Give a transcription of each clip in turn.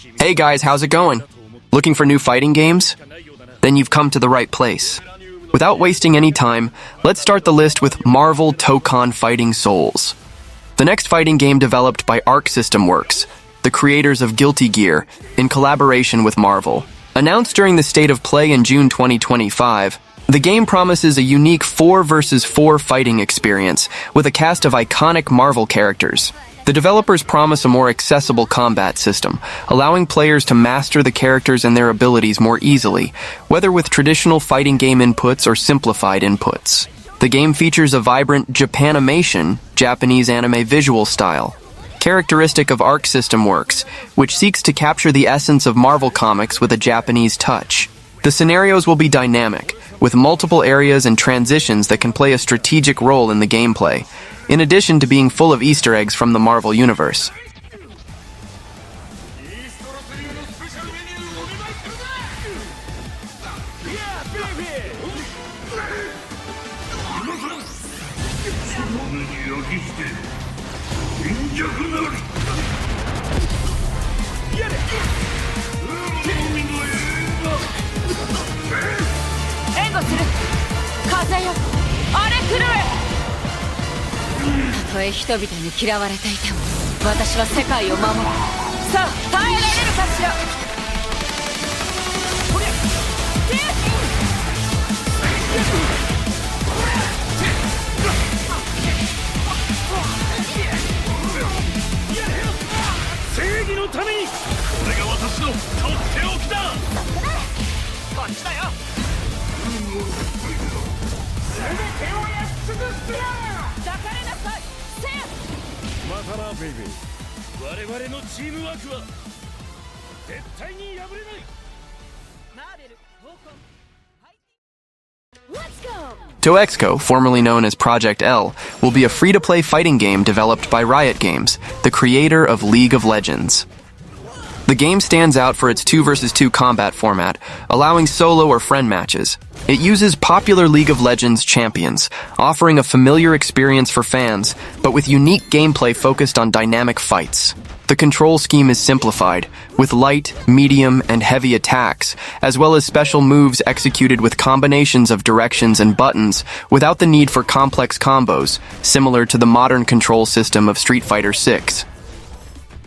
Hey guys, how's it going? Looking for new fighting games? Then you've come to the right place. Without wasting any time, let's start the list with Marvel Tokon Fighting Souls. The next fighting game developed by Arc System Works, the creators of Guilty Gear, in collaboration with Marvel. Announced during the State of Play in June 2025, the game promises a unique 4 vs 4 fighting experience with a cast of iconic Marvel characters. The developers promise a more accessible combat system, allowing players to master the characters and their abilities more easily, whether with traditional fighting game inputs or simplified inputs. The game features a vibrant Japanimation, Japanese anime visual style, characteristic of Arc System Works, which seeks to capture the essence of Marvel Comics with a Japanese touch. The scenarios will be dynamic, with multiple areas and transitions that can play a strategic role in the gameplay, in addition to being full of Easter eggs from the Marvel Universe. XSXS, formerly known as Project L, will be a free-to-play fighting game developed by Riot Games, the creator of League of Legends. The game stands out for its 2 vs 2 combat format, allowing solo or friend matches. It uses popular League of Legends champions, offering a familiar experience for fans, but with unique gameplay focused on dynamic fights. The control scheme is simplified, with light, medium, and heavy attacks, as well as special moves executed with combinations of directions and buttons without the need for complex combos, similar to the modern control system of Street Fighter VI.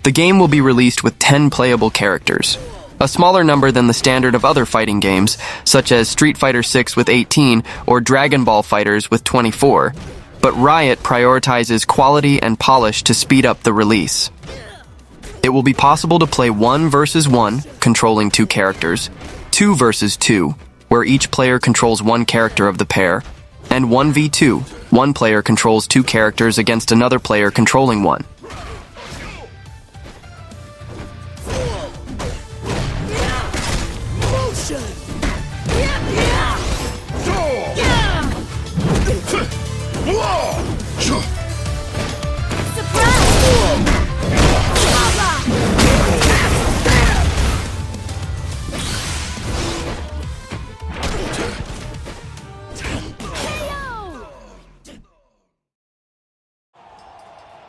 The game will be released with 10 playable characters, a smaller number than the standard of other fighting games, such as Street Fighter VI with 18 or Dragon Ball FighterZ with 24, but Riot prioritizes quality and polish to speed up the release. It will be possible to play 1 vs 1, controlling 2 characters, 2 vs 2, where each player controls 1 character of the pair, and 1v2, 1 player controls 2 characters against another player controlling 1.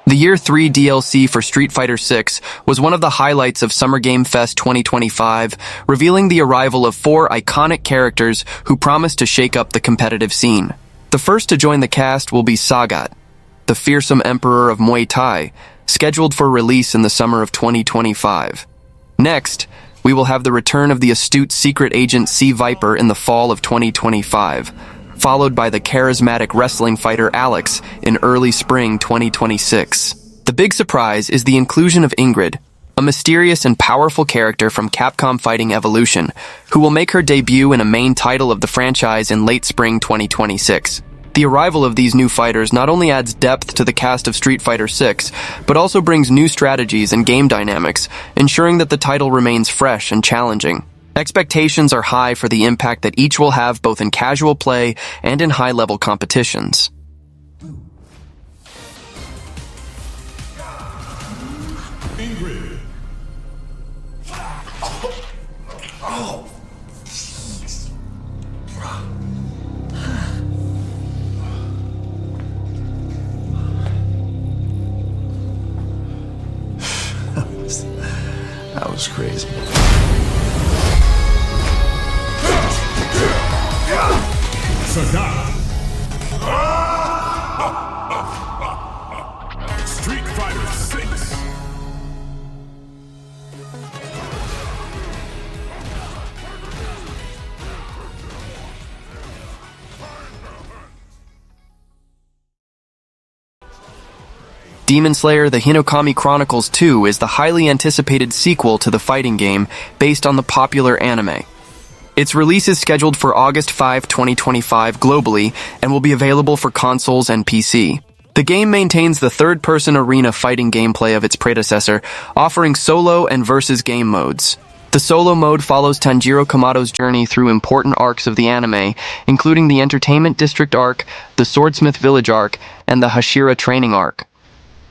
The Year 3 DLC for Street Fighter VI was one of the highlights of Summer Game Fest 2025, revealing the arrival of 4 iconic characters who promise to shake up the competitive scene. The first to join the cast will be Sagat, the fearsome emperor of Muay Thai, scheduled for release in the summer of 2025. Next, we will have the return of the astute secret agent C. Viper in the fall of 2025, followed by the charismatic wrestling fighter Alex in early spring 2026. The big surprise is the inclusion of Ingrid, a mysterious and powerful character from Capcom Fighting Evolution, who will make her debut in a main title of the franchise in late spring 2026. The arrival of these new fighters not only adds depth to the cast of Street Fighter VI, but also brings new strategies and game dynamics, ensuring that the title remains fresh and challenging. Expectations are high for the impact that each will have both in casual play and in high-level competitions. Ingrid. Oh. That was crazy. Sagat. Street Fighter 6. Demon Slayer: The Hinokami Chronicles 2 is the highly anticipated sequel to the fighting game based on the popular anime. Its release is scheduled for August 5, 2025 globally and will be available for consoles and PC. The game maintains the third-person arena fighting gameplay of its predecessor, offering solo and versus game modes. The solo mode follows Tanjiro Kamato's journey through important arcs of the anime, including the Entertainment District arc, the Swordsmith Village arc, and the Hashira Training arc.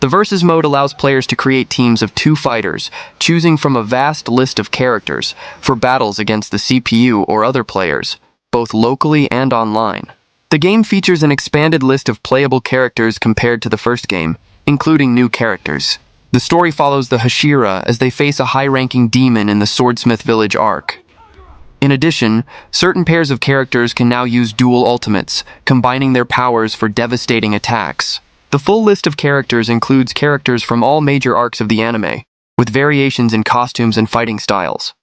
The Versus mode allows players to create teams of 2 fighters, choosing from a vast list of characters, for battles against the CPU or other players, both locally and online. The game features an expanded list of playable characters compared to the first game, including new characters. The story follows the Hashira as they face a high-ranking demon in the Swordsmith Village arc. In addition, certain pairs of characters can now use dual ultimates, combining their powers for devastating attacks. The full list of characters includes characters from all major arcs of the anime, with variations in costumes and fighting styles.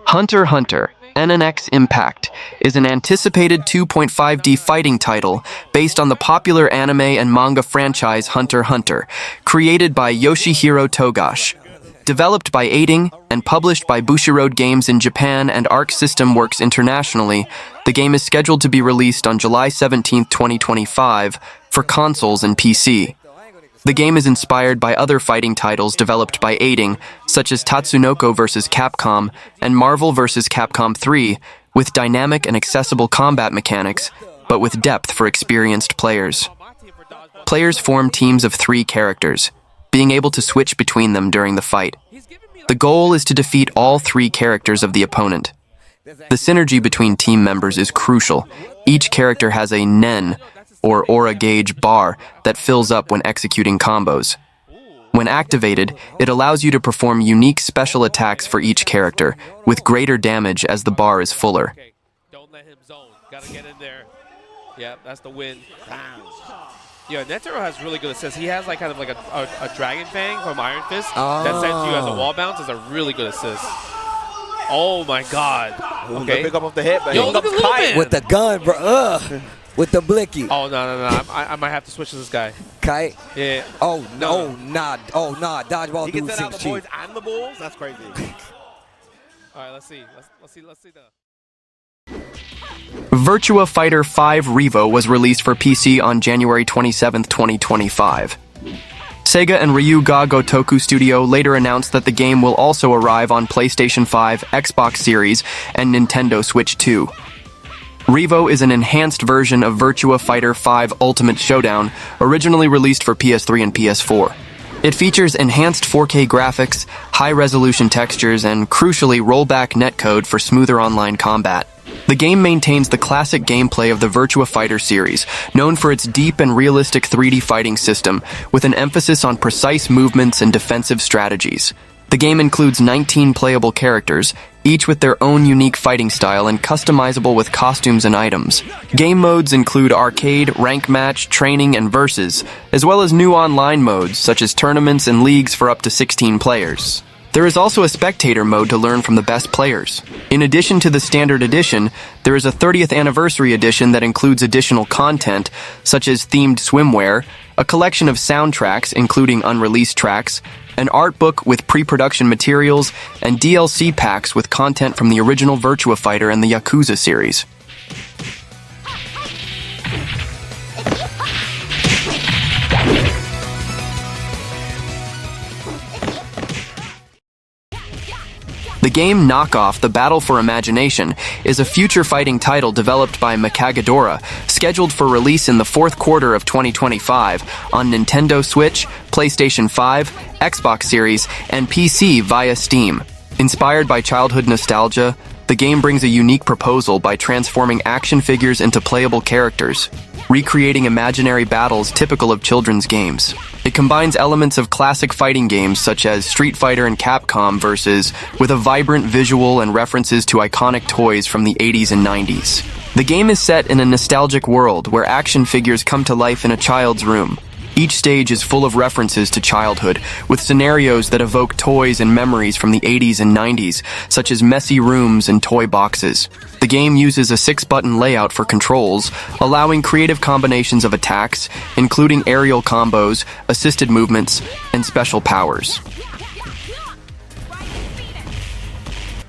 Hunter x Hunter: NNX Impact is an anticipated 2.5D fighting title based on the popular anime and manga franchise Hunter x Hunter, created by Yoshihiro Togashi. Developed by Aiding and published by Bushiroad Games in Japan and Arc System Works internationally, the game is scheduled to be released on July 17, 2025 for consoles and PC. The game is inspired by other fighting titles developed by Aiding, such as Tatsunoko vs. Capcom and Marvel vs. Capcom 3, with dynamic and accessible combat mechanics, but with depth for experienced players. Players form teams of 3 characters, being able to switch between them during the fight. The goal is to defeat all 3 characters of the opponent. The synergy between team members is crucial. Each character has a nen, or aura gauge bar, that fills up when executing combos. When activated, it allows you to perform unique special attacks for each character, with greater damage as the bar is fuller. Okay, don't let him zone. Gotta get in there. Yeah, that's the win. Yeah, Netero has really good assists. He has like kind of like a Dragon Fang from Iron Fist that sends you as a wall bounce. Is a really good assist. Oh my god. Okay. Pick up off the hit, but Yo, look at Lupin! With the gun, bro. Ugh. With the blicky. Oh, no. I might have to switch to this guy. Kite. Yeah. Oh, no. Nah. Oh, nah. Dodgeball he dude can send out seems the cheap. boys and the bulls? That's crazy. All right, let's see. Let's see the... Virtua Fighter 5 R.E.V.O. was released for PC on January 27, 2025. Sega and Ryuga Gotoku Studio later announced that the game will also arrive on PlayStation 5, Xbox Series, and Nintendo Switch 2. R.E.V.O. is an enhanced version of Virtua Fighter 5 Ultimate Showdown, originally released for PS3 and PS4. It features enhanced 4K graphics, high-resolution textures, and, crucially, rollback netcode for smoother online combat. The game maintains the classic gameplay of the Virtua Fighter series, known for its deep and realistic 3D fighting system, with an emphasis on precise movements and defensive strategies. The game includes 19 playable characters, each with their own unique fighting style and customizable with costumes and items. Game modes include arcade, rank match, training, and versus, as well as new online modes such as tournaments and leagues for up to 16 players. There is also a spectator mode to learn from the best players. In addition to the standard edition, there is a 30th anniversary edition that includes additional content, such as themed swimwear, a collection of soundtracks including unreleased tracks, an art book with pre-production materials, and DLC packs with content from the original Virtua Fighter and the Yakuza series. The game knockoff The Battle for Imagination is a future fighting title developed by Makagadora, scheduled for release in the fourth quarter of 2025 on Nintendo Switch, PlayStation 5, Xbox Series, and PC via Steam. Inspired by childhood nostalgia, the game brings a unique proposal by transforming action figures into playable characters, recreating imaginary battles typical of children's games. It combines elements of classic fighting games such as Street Fighter and Capcom vs. with a vibrant visual and references to iconic toys from the 80s and 90s. The game is set in a nostalgic world where action figures come to life in a child's room. Each stage is full of references to childhood, with scenarios that evoke toys and memories from the 80s and 90s, such as messy rooms and toy boxes. The game uses a 6-button layout for controls, allowing creative combinations of attacks, including aerial combos, assisted movements, and special powers.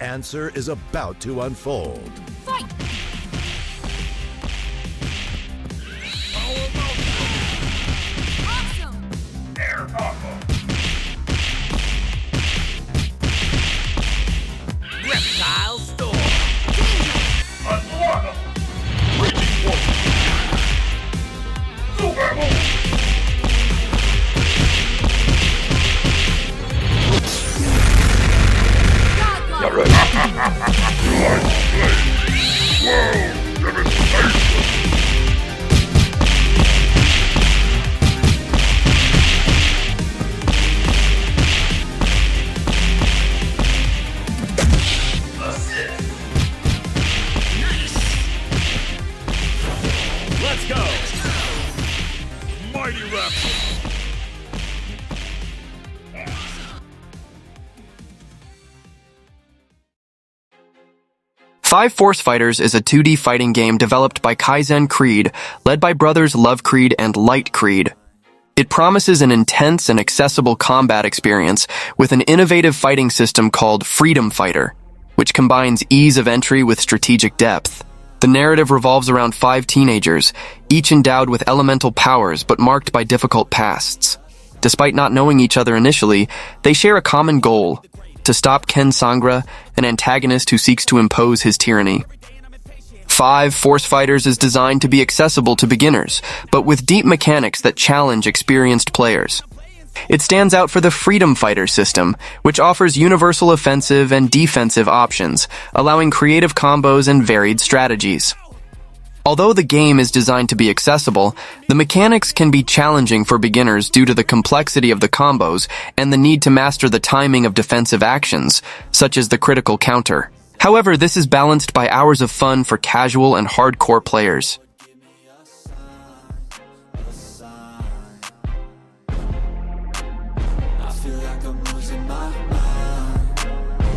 Answer is about to unfold. Reptile Storm. Let's go! Mighty Raptor! 5 Force Fighters is a 2D fighting game developed by Kaizen Creed, led by brothers Love Creed and Light Creed. It promises an intense and accessible combat experience with an innovative fighting system called Freedom Fighter, which combines ease of entry with strategic depth. The narrative revolves around 5 teenagers, each endowed with elemental powers but marked by difficult pasts. Despite not knowing each other initially, they share a common goal: to stop Ken Sangra, an antagonist who seeks to impose his tyranny. 5 Force Fighters is designed to be accessible to beginners, but with deep mechanics that challenge experienced players. It stands out for the Freedom Fighter system, which offers universal offensive and defensive options, allowing creative combos and varied strategies. Although the game is designed to be accessible, the mechanics can be challenging for beginners due to the complexity of the combos and the need to master the timing of defensive actions, such as the critical counter. However, this is balanced by hours of fun for casual and hardcore players. I feel like I'm losing my mind.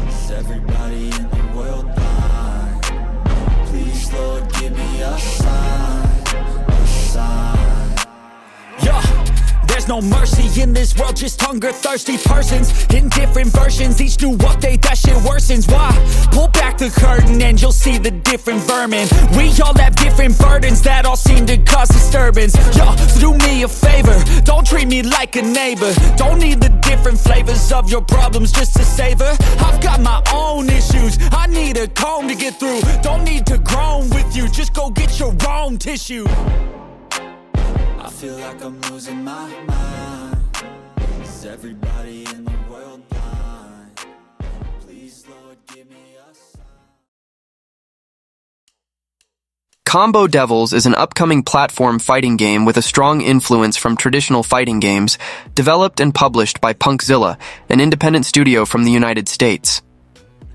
Is everybody in the world blind? Please, Lord, give me a sign, a sign. There's no mercy in this world, just hunger-thirsty persons in different versions. Each new update, that shit worsens. Why? Pull back the curtain and you'll see the different vermin. We all have different burdens that all seem to cause disturbance. Yo, so do me a favor, don't treat me like a neighbor. Don't need the different flavors of your problems just to savor. I've got my own issues, I need a comb to get through. Don't need to groan with you, just go get your own tissue. I feel like I'm losing my mind. Is everybody in the world blind? Please, Lord, give me a sign. Combo Devils is an upcoming platform fighting game with a strong influence from traditional fighting games, developed and published by Punkzilla, an independent studio from the United States.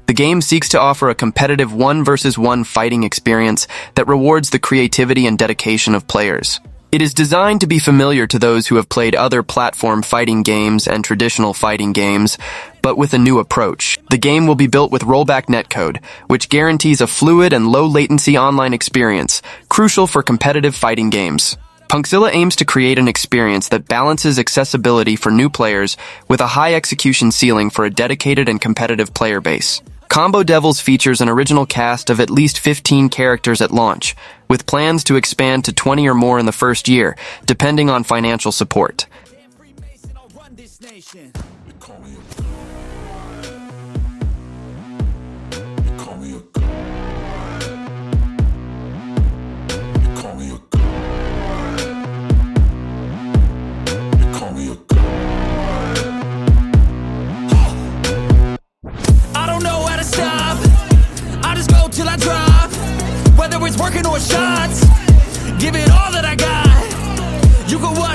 The game seeks to offer a competitive 1-versus-1 fighting experience that rewards the creativity and dedication of players. It is designed to be familiar to those who have played other platform fighting games and traditional fighting games, but with a new approach. The game will be built with rollback netcode, which guarantees a fluid and low-latency online experience, crucial for competitive fighting games. Punkzilla aims to create an experience that balances accessibility for new players with a high execution ceiling for a dedicated and competitive player base. Combo Devils features an original cast of at least 15 characters at launch, with plans to expand to 20 or more in the first year, depending on financial support.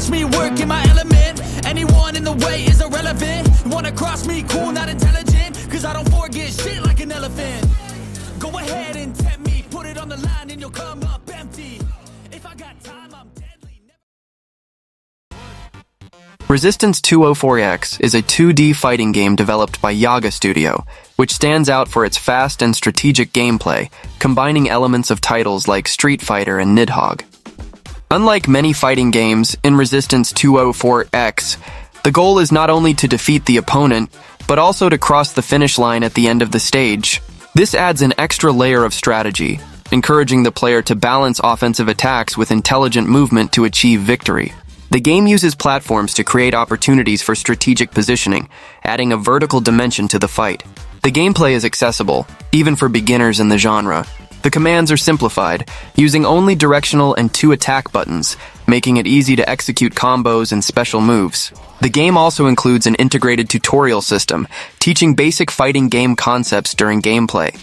watch me work in my element. Anyone in the way is irrelevant. You wanna cross me, cool, not intelligent. Cause I don't forget shit like an elephant. Go ahead and tempt me, put it on the line and you'll come up empty. If I got time, I'm deadly. Resistance 204X is a 2D fighting game developed by Yaga Studio, which stands out for its fast and strategic gameplay, combining elements of titles like Street Fighter and Nidhogg. Unlike many fighting games, in Resistance 204X, the goal is not only to defeat the opponent, but also to cross the finish line at the end of the stage. This adds an extra layer of strategy, encouraging the player to balance offensive attacks with intelligent movement to achieve victory. The game uses platforms to create opportunities for strategic positioning, adding a vertical dimension to the fight. The gameplay is accessible, even for beginners in the genre. The commands are simplified, using only directional and 2 attack buttons, making it easy to execute combos and special moves. The game also includes an integrated tutorial system, teaching basic fighting game concepts during gameplay.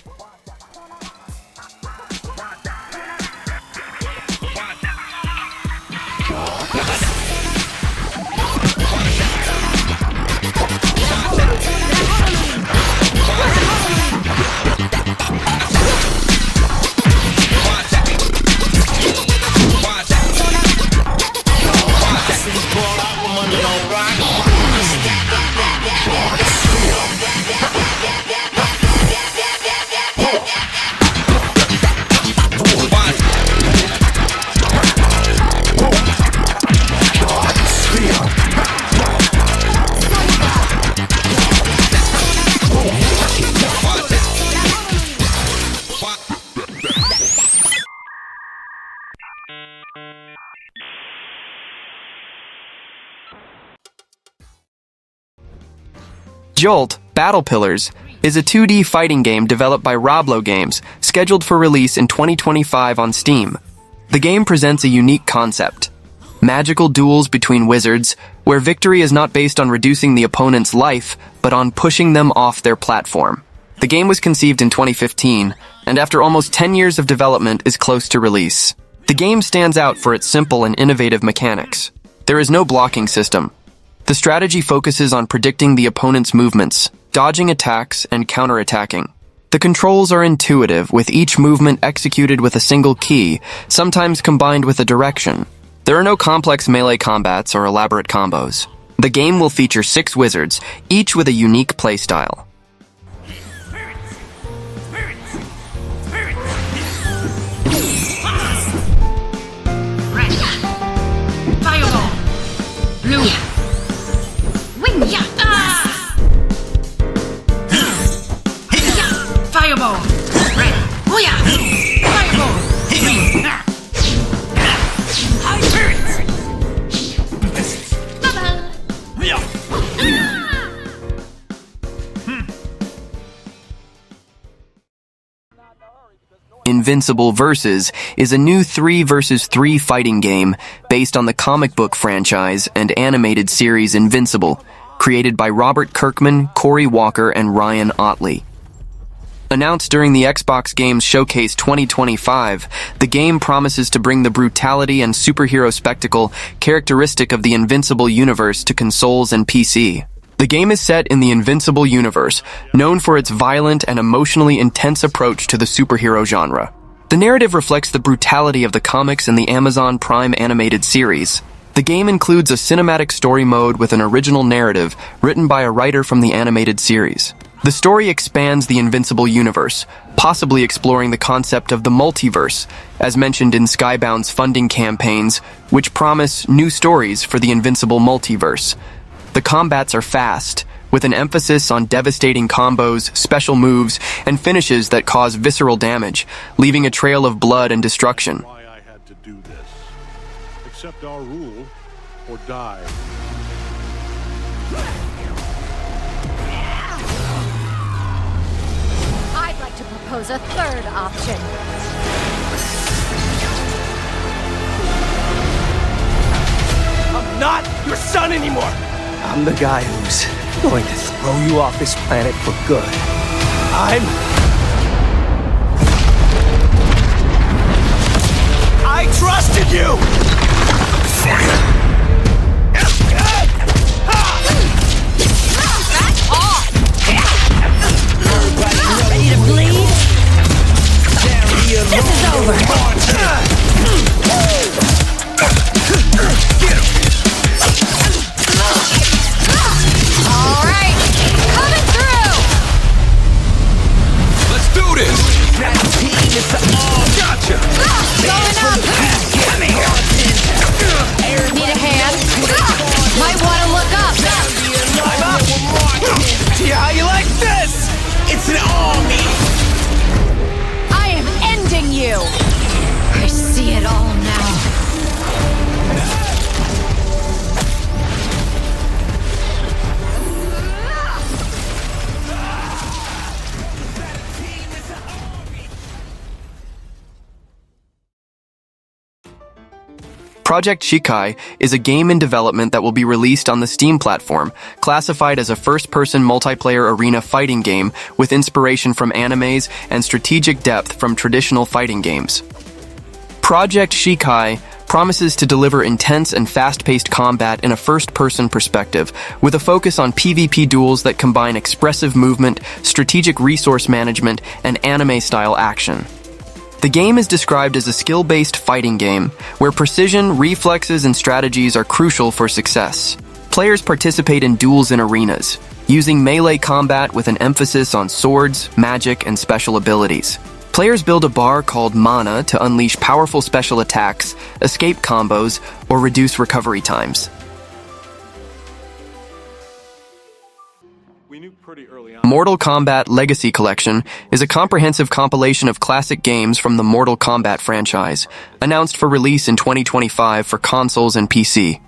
Joltt, Battle Pillars, is a 2D fighting game developed by R.E.V.O Games, scheduled for release in 2025 on Steam. The game presents a unique concept: magical duels between wizards, where victory is not based on reducing the opponent's life, but on pushing them off their platform. The game was conceived in 2015, and after almost 10 years of development is close to release. The game stands out for its simple and innovative mechanics. There is no blocking system. The strategy focuses on predicting the opponent's movements, dodging attacks, and counterattacking. The controls are intuitive, with each movement executed with a single key, sometimes combined with a direction. There are no complex melee combats or elaborate combos. The game will feature 6 wizards, each with a unique playstyle. Fireball! Red! Oh yeah! Fireball! High spirit! Invincible Versus is a new 3 vs 3 fighting game based on the comic book franchise and animated series Invincible, created by Robert Kirkman, Corey Walker, and Ryan Otley. Announced during the Xbox Games Showcase 2025, the game promises to bring the brutality and superhero spectacle characteristic of the Invincible universe to consoles and PC. The game is set in the Invincible universe, known for its violent and emotionally intense approach to the superhero genre. The narrative reflects the brutality of the comics and the Amazon Prime animated series. The game includes a cinematic story mode with an original narrative written by a writer from the animated series. The story expands the Invincible universe, possibly exploring the concept of the multiverse, as mentioned in Skybound's funding campaigns, which promise new stories for the Invincible multiverse. The combats are fast, with an emphasis on devastating combos, special moves, and finishes that cause visceral damage, leaving a trail of blood and destruction. Why I had to do this. Accept our rule or die. I'd like to propose a third option. I'm not your son anymore! I'm the guy who's going to throw you off this planet for good. I trusted you! Project Shikai is a game in development that will be released on the Steam platform, classified as a first-person multiplayer arena fighting game with inspiration from animes and strategic depth from traditional fighting games. Project Shikai promises to deliver intense and fast-paced combat in a first-person perspective, with a focus on PvP duels that combine expressive movement, strategic resource management, and anime-style action. The game is described as a skill-based fighting game, where precision, reflexes, and strategies are crucial for success. Players participate in duels in arenas, using melee combat with an emphasis on swords, magic, and special abilities. Players build a bar called mana to unleash powerful special attacks, escape combos, or reduce recovery times. Mortal Kombat Legacy Collection is a comprehensive compilation of classic games from the Mortal Kombat franchise, announced for release in 2025 for consoles and PC.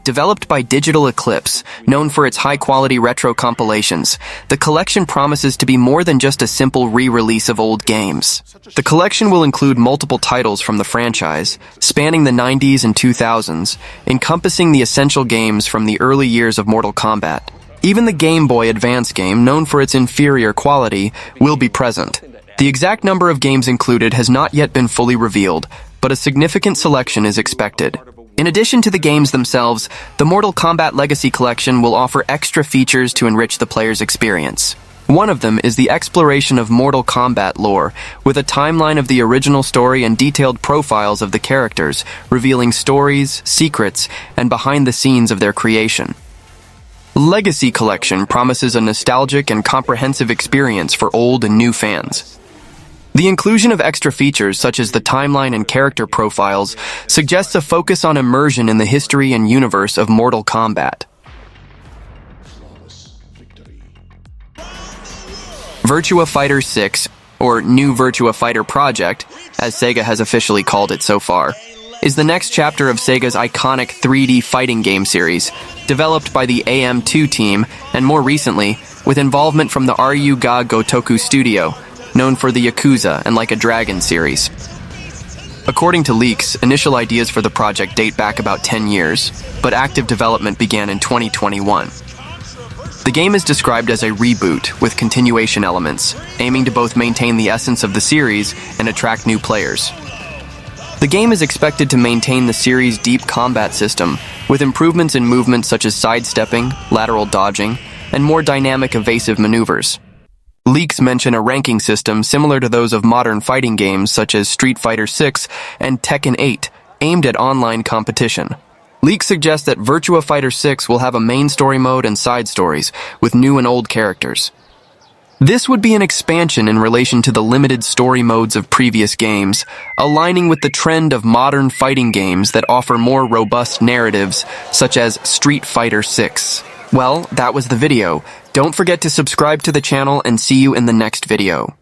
Developed by Digital Eclipse, known for its high-quality retro compilations, the collection promises to be more than just a simple re-release of old games. The collection will include multiple titles from the franchise, spanning the 90s and 2000s, encompassing the essential games from the early years of Mortal Kombat. Even the Game Boy Advance game, known for its inferior quality, will be present. The exact number of games included has not yet been fully revealed, but a significant selection is expected. In addition to the games themselves, the Mortal Kombat Legacy Collection will offer extra features to enrich the player's experience. One of them is the exploration of Mortal Kombat lore, with a timeline of the original story and detailed profiles of the characters, revealing stories, secrets, and behind the scenes of their creation. Legacy Collection promises a nostalgic and comprehensive experience for old and new fans. The inclusion of extra features such as the timeline and character profiles suggests a focus on immersion in the history and universe of Mortal Kombat. Virtua Fighter 6, or New Virtua Fighter Project, as Sega has officially called it so far, is the next chapter of Sega's iconic 3D fighting game series, developed by the AM2 team and more recently, with involvement from the R.E.V.O Gotoku studio, known for the Yakuza and Like a Dragon series. According to leaks, initial ideas for the project date back about 10 years, but active development began in 2021. The game is described as a reboot with continuation elements, aiming to both maintain the essence of the series and attract new players. The game is expected to maintain the series' deep combat system, with improvements in movement such as sidestepping, lateral dodging, and more dynamic evasive maneuvers. Leaks mention a ranking system similar to those of modern fighting games such as Street Fighter 6 and Tekken 8, aimed at online competition. Leaks suggest that Virtua Fighter 6 will have a main story mode and side stories, with new and old characters. This would be an expansion in relation to the limited story modes of previous games, aligning with the trend of modern fighting games that offer more robust narratives, such as Street Fighter 6. Well, that was the video. Don't forget to subscribe to the channel and see you in the next video.